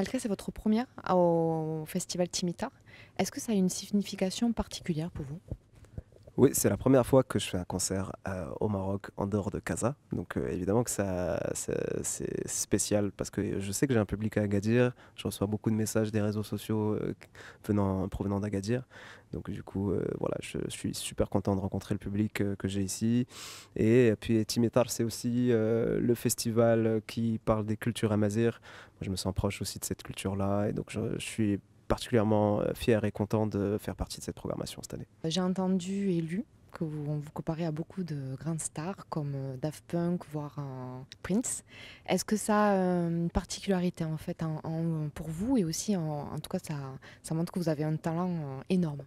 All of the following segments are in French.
Malka, c'est votre première au festival Timitar. Est-ce que ça a une signification particulière pour vous? Oui, c'est la première fois que je fais un concert au Maroc en dehors de Casa. Donc évidemment que c'est spécial parce que je sais que j'ai un public à Agadir. Je reçois beaucoup de messages des réseaux sociaux provenant d'Agadir. Donc du coup, voilà, je suis super content de rencontrer le public que j'ai ici. Et puis Timitar, c'est aussi le festival qui parle des cultures amazighes. Moi, je me sens proche aussi de cette culture-là. Et donc je suis particulièrement fier et content de faire partie de cette programmation cette année. J'ai entendu et lu que on vous comparez à beaucoup de grandes stars comme Daft Punk, voire Prince. Est-ce que ça a une particularité en fait pour vous et aussi en tout cas ça montre que vous avez un talent énorme.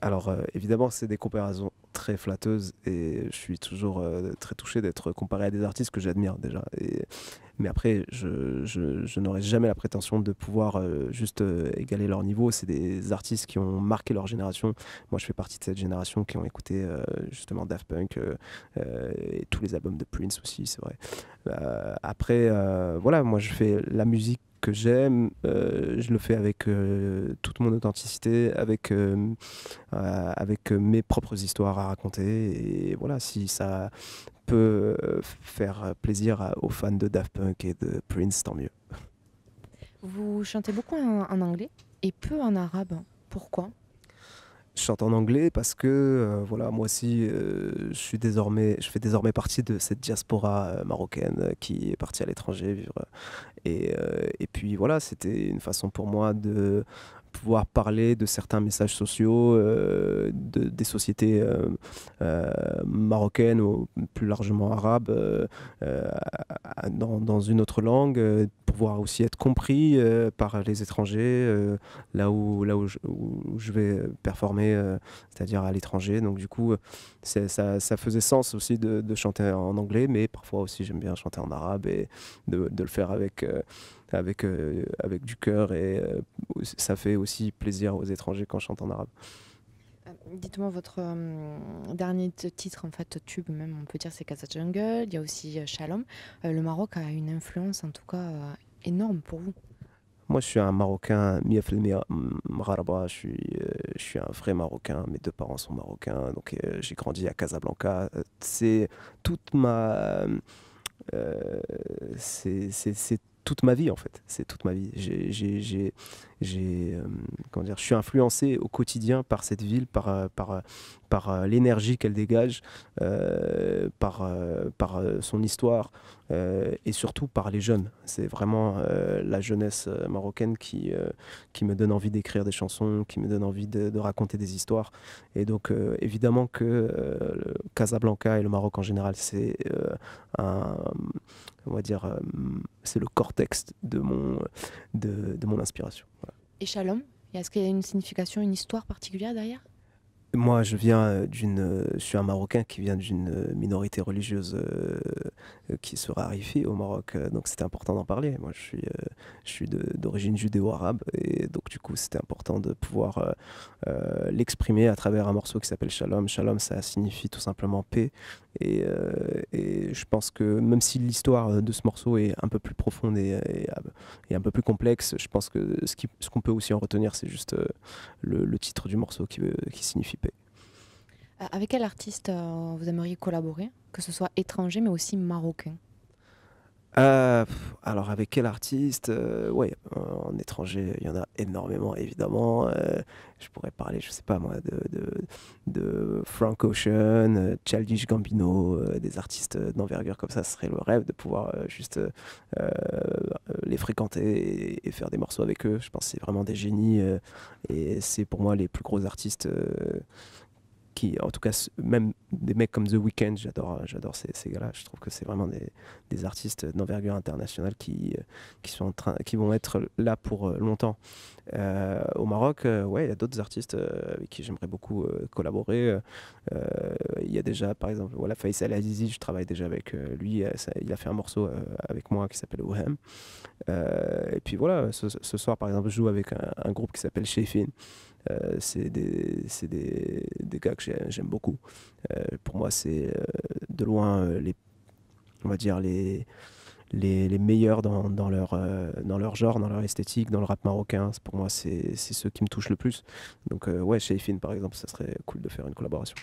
Alors évidemment, c'est des comparaisons très flatteuses et je suis toujours très touché d'être comparé à des artistes que j'admire déjà. Mais après, je n'aurai jamais la prétention de pouvoir juste égaler leur niveau. C'est des artistes qui ont marqué leur génération. Moi, je fais partie de cette génération qui ont écouté justement Daft Punk et tous les albums de Prince aussi, c'est vrai. Après, voilà, moi, je fais la musique que j'aime, je le fais avec toute mon authenticité, avec mes propres histoires à raconter. Et voilà, si ça peut faire plaisir aux fans de Daft Punk et de Prince, tant mieux. Vous chantez beaucoup en anglais et peu en arabe. Pourquoi? Je chante en anglais parce que voilà, moi aussi, je fais désormais partie de cette diaspora marocaine qui est partie à l'étranger vivre. Et puis voilà, c'était une façon pour moi de pouvoir parler de certains messages sociaux des sociétés marocaines ou plus largement arabes dans une autre langue, pouvoir aussi être compris par les étrangers où je vais performer, c'est-à-dire à l'étranger. Donc du coup, ça faisait sens aussi de chanter en anglais, mais parfois aussi j'aime bien chanter en arabe et de le faire avec du cœur et ça fait aussi plaisir aux étrangers quand je chante en arabe. Dites-moi votre dernier titre, en fait, tube même, on peut dire c'est Casa Jungle, il y a aussi Shalom. Le Maroc a une influence en tout cas énorme pour vous. Moi, je suis un Marocain, Mia Mgharaba, je suis un vrai Marocain, mes deux parents sont marocains, donc j'ai grandi à Casablanca. C'est toute euh, c'est toute ma vie en fait, c'est toute ma vie. Comment dire, je suis influencé au quotidien par cette ville, par l'énergie qu'elle dégage, par son histoire et surtout par les jeunes. C'est vraiment la jeunesse marocaine qui me donne envie d'écrire des chansons, qui me donne envie de raconter des histoires. Et donc évidemment que Casablanca et le Maroc en général, un, on va dire, c'est le cortex de mon inspiration. Voilà. Et Shalom, est-ce qu'il y a une signification, une histoire particulière derrière? Moi, je suis un Marocain qui vient d'une minorité religieuse qui se raréfie au Maroc, donc c'était important d'en parler. Moi, je suis d'origine judéo-arabe et donc du coup, c'était important de pouvoir l'exprimer à travers un morceau qui s'appelle Shalom. Shalom, ça signifie tout simplement paix. Et je pense que même si l'histoire de ce morceau est un peu plus profonde et un peu plus complexe, je pense que ce qu'on peut aussi en retenir, c'est juste le titre du morceau qui signifie paix. Avec quel artiste vous aimeriez collaborer, que ce soit étranger mais aussi marocain? Alors avec quel artiste ouais, en étranger, il y en a énormément évidemment. Je pourrais parler, je sais pas moi, de Frank Ocean, Childish Gambino, des artistes d'envergure comme ça. Ce serait le rêve de pouvoir juste les fréquenter et faire des morceaux avec eux. Je pense que c'est vraiment des génies et c'est pour moi les plus gros artistes en tout cas, même des mecs comme The Weeknd, j'adore ces gars-là. Je trouve que c'est vraiment des artistes d'envergure internationale qui vont être là pour longtemps. Au Maroc, ouais, il y a d'autres artistes avec qui j'aimerais beaucoup collaborer. Il y a déjà, par exemple, voilà, Faisal Azizi, je travaille déjà avec lui. Il a fait un morceau avec moi qui s'appelle Ohem. Et puis voilà, ce soir, par exemple, je joue avec un groupe qui s'appelle Shefin. Des gars que j'aime beaucoup. Pour moi, c'est de loin on va dire les meilleurs dans leur genre, dans leur esthétique, dans le rap marocain. Pour moi, c'est ceux qui me touchent le plus. Donc ouais, chez Fin par exemple, ça serait cool de faire une collaboration.